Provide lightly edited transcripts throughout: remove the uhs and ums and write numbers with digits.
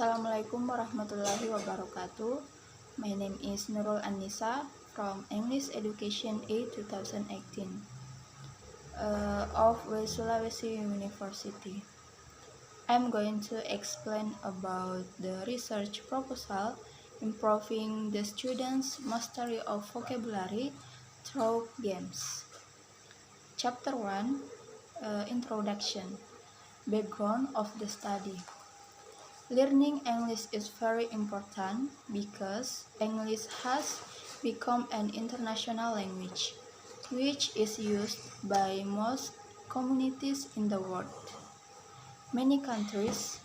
Assalamualaikum warahmatullahi wabarakatuh. My name is Nurul Anissa from English Education A 2018 of West Sulawesi University. I'm going to explain about the research proposal improving the students' mastery of vocabulary through games. Chapter 1 Introduction. Background of the study. Learning English is very important because English has become an international language, which is used by most communities in the world. Many countries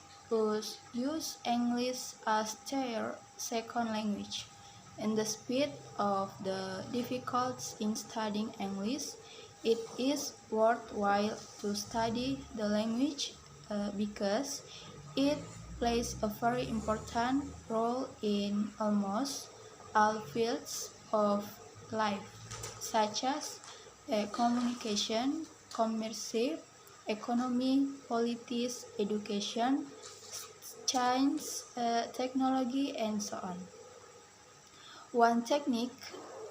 use English as their second language, and the speed of the difficulties in studying English, it is worthwhile to study the language because it plays a very important role in almost all fields of life, such as communication, commerce, economy, politics, education, science, technology, and so on. One technique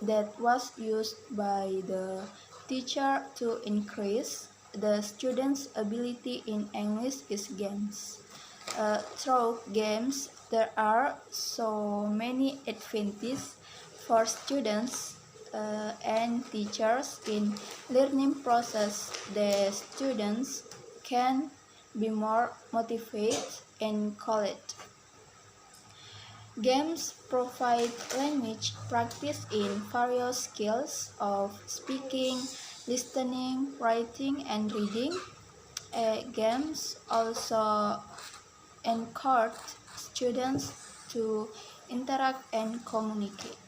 that was used by the teacher to increase the students' ability in English is games. Through games, there are so many advantages for students and teachers in learning process. The students can be more motivated and college. Games provide language practice in various skills of speaking, listening, writing, and reading. Games also encourage students to interact and communicate.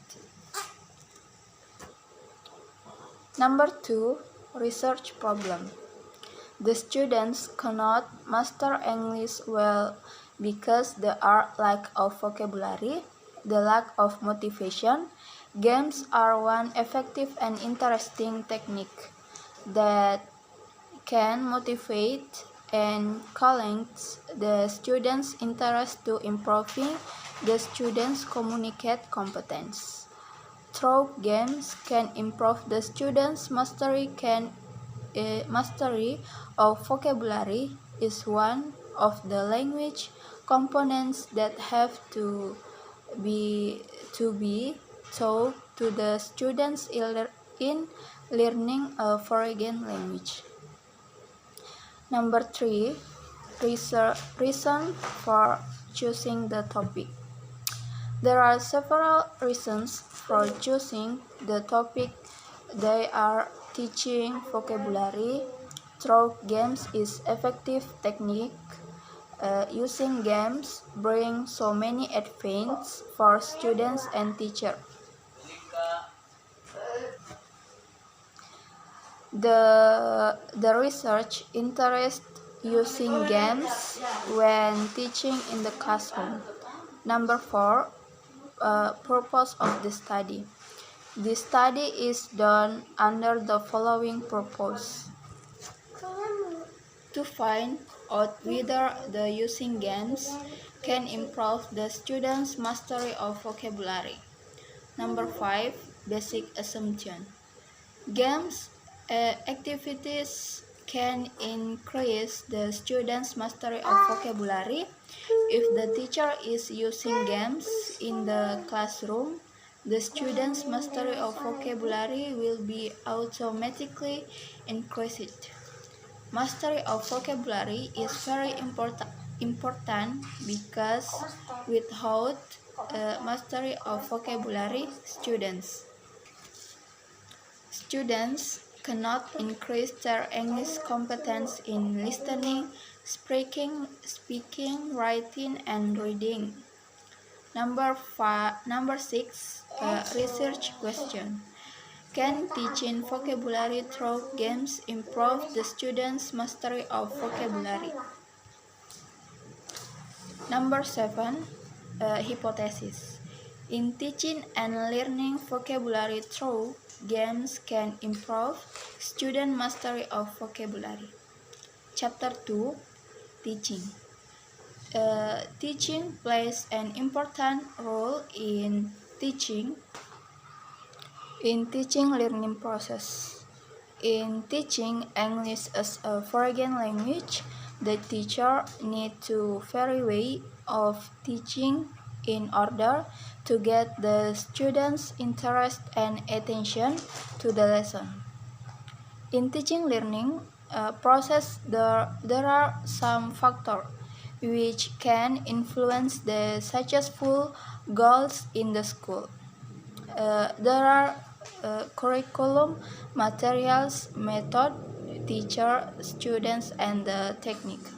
Number 2, research problem. The students cannot master English well because there are lack of vocabulary, the lack of motivation. Games are one effective and interesting technique that can motivate and collect the students' interest to improving the students' communicate competence. Through games can improve the students' mastery of vocabulary is one of the language components that have to be taught to the students in learning a foreign language. Number 3, reason for choosing the topic. There are several reasons for choosing the topic. They are teaching vocabulary through games is effective technique. Using games brings so many advantages for students and teachers. The research interest using games when teaching in the classroom. Number 4, purpose of the study. The study is done under the following purpose: to find out whether the using games can improve the students' mastery of vocabulary. Number 5, basic assumption. Games activities can increase the students' mastery of vocabulary. If the teacher is using games in the classroom, the students' mastery of vocabulary will be automatically increased. Mastery of vocabulary is very important because without mastery of vocabulary, students cannot increase their English competence in listening, speaking, writing, and reading. Number 6, research question. Can teaching vocabulary through games improve the students' mastery of vocabulary? Number 7, hypothesis. In teaching and learning vocabulary through games can improve student mastery of vocabulary. Chapter 2, Teaching. Teaching plays an important role in teaching learning process. In teaching English as a foreign language, the teacher needs to vary way of teaching in order to get the students' interest and attention to the lesson. In teaching learning process, there are some factors which can influence the successful goals in the school. There are curriculum, materials, method, teacher, students, and the technique.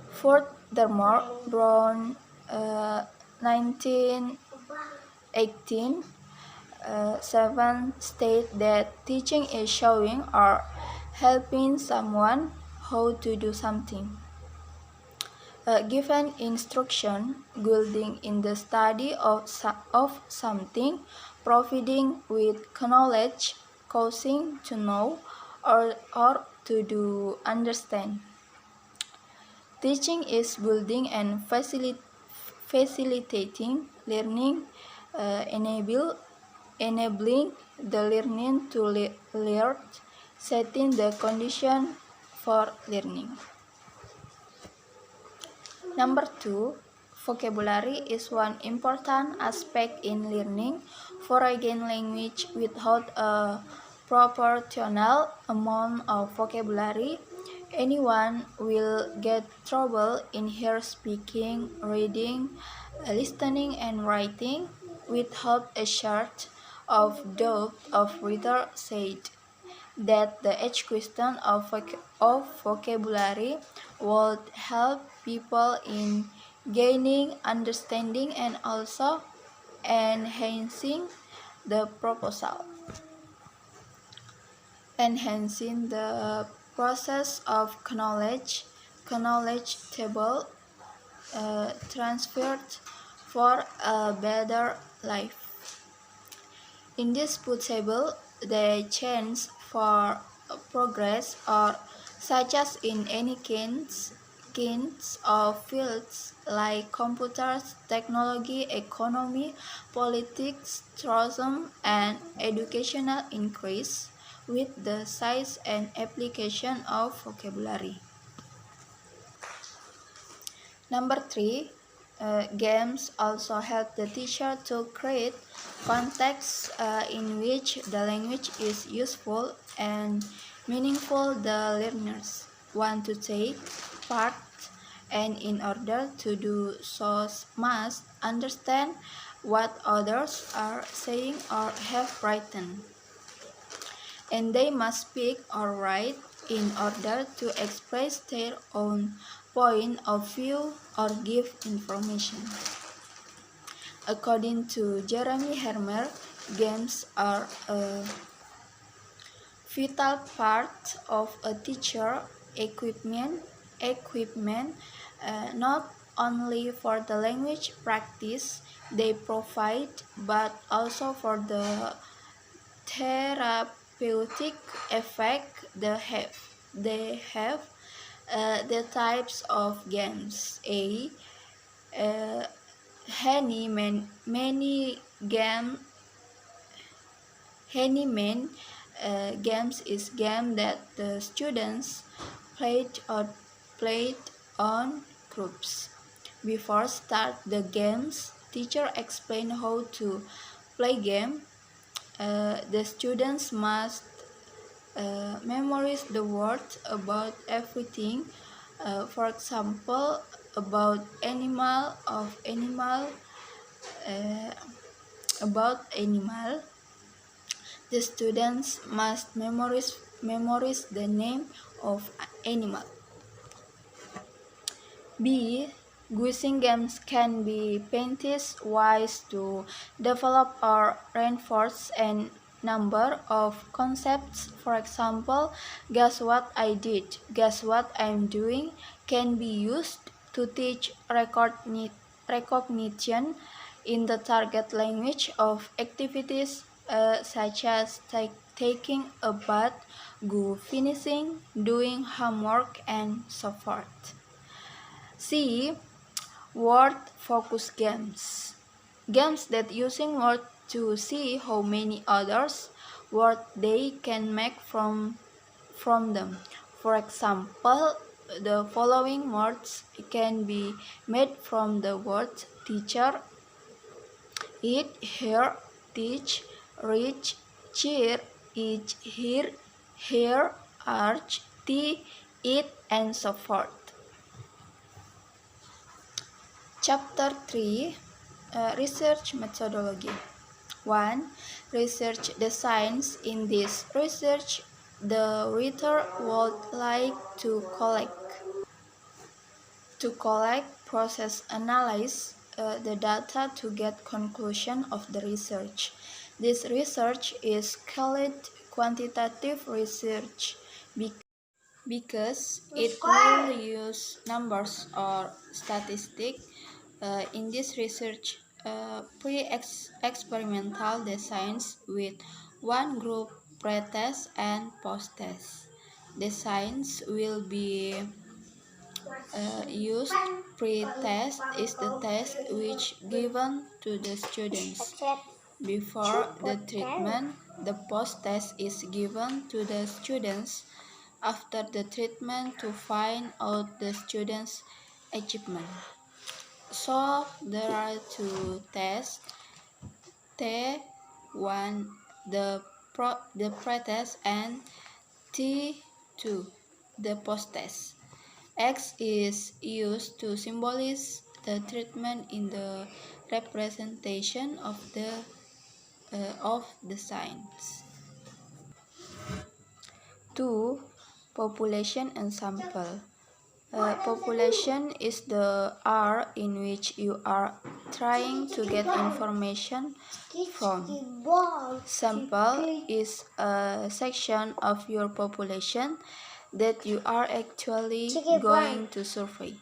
Furthermore, Brown 1918 7 state that teaching is showing or helping someone how to do something. Given instruction, guiding in the study of something, providing with knowledge, causing to know or to do understand. Teaching is building and facilitating learning, enabling the learning to learn, setting the condition for learning. Number 2, vocabulary is one important aspect in learning foreign language. Without a proportional amount of vocabulary, anyone will get trouble in her speaking, reading, listening, and writing. Without a short of doubt of reader said that the question of vocabulary would help people in gaining understanding and also enhancing the proposal. Enhancing the process of knowledge table transferred for a better life. In this table, the chance for progress are such as in any kinds of fields like computers, technology, economy, politics, tourism, and educational increase with the size and application of vocabulary. Number 3, games also help the teacher to create contexts in which the language is useful and meaningful. The learners want to take part, and in order to do so must understand what others are saying or have written. And they must speak or write in order to express their own point of view or give information. According to Jeremy Hermer, games are a vital part of a teacher equipment not only for the language practice they provide, but also for the therapeutic effect they have. The types of games: A. Games is game that the students played on groups. Before start the games, teacher explain how to play game. The students must memorize the words about everything. For example, about animal. The students must memorize the name of animal. B. Guessing games can be painted ways to develop or reinforce a number of concepts. For example, guess what I did, guess what I'm doing can be used to teach recognition in the target language of activities such as taking a bath, finishing, doing homework, and so forth. C. Word focus games. Games that using words to see how many others words they can make from them. For example, the following words can be made from the words teacher, eat, hear, teach, reach, cheer, each, hear, arch, tea, eat, and so forth. Chapter 3, Research Methodology. 1. Research the science. In this research, the reader would like to collect, process, analyze the data to get conclusion of the research. This research is called quantitative research because it will use numbers or statistics. In this research, pre-experimental designs with one group pre-test and post-test. Designs will be used. Pre-test is the test which given to the students before the treatment. The post-test is given to the students after the treatment to find out the students' achievement. So there are two tests. T1 the pre-test and T2 the post-test. X is used to symbolize the treatment in the representation of the signs. 2. Population and sample. Population is the R in which you are trying to get information from. Sample is a section of your population that you are actually going to survey.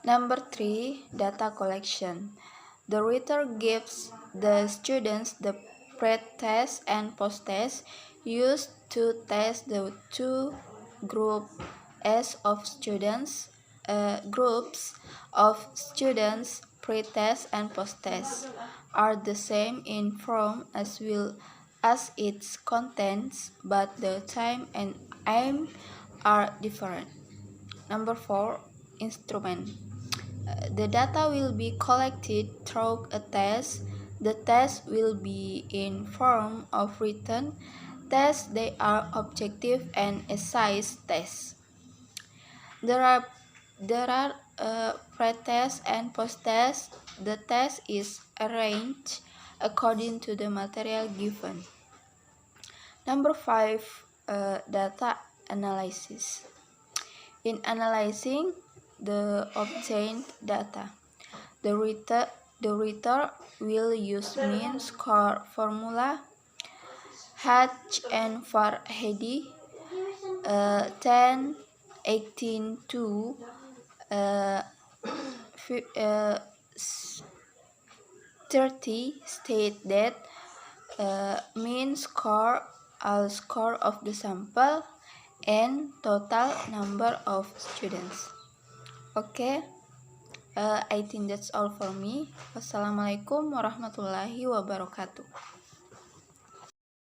Number 3, data collection. The reader gives the students the pre-test and post-test used to test the two groups of students. Groups of students pre-test and post-test are the same in form as well as its contents, but the time and aim are different. Number 4, instrument. The data will be collected through a test. The test will be in form of written tests. They are objective and essay tests. There are pre-test and post-test. The test is arranged according to the material given. Number 5, data analysis. In analyzing the obtained data, the reader will use mean score formula. Hatch and Farhadi 10, 18 to 30 state that mean score, all score of the sample, and total number of students. Okay, I think that's all for me. Wassalamualaikum warahmatullahi wabarakatuh.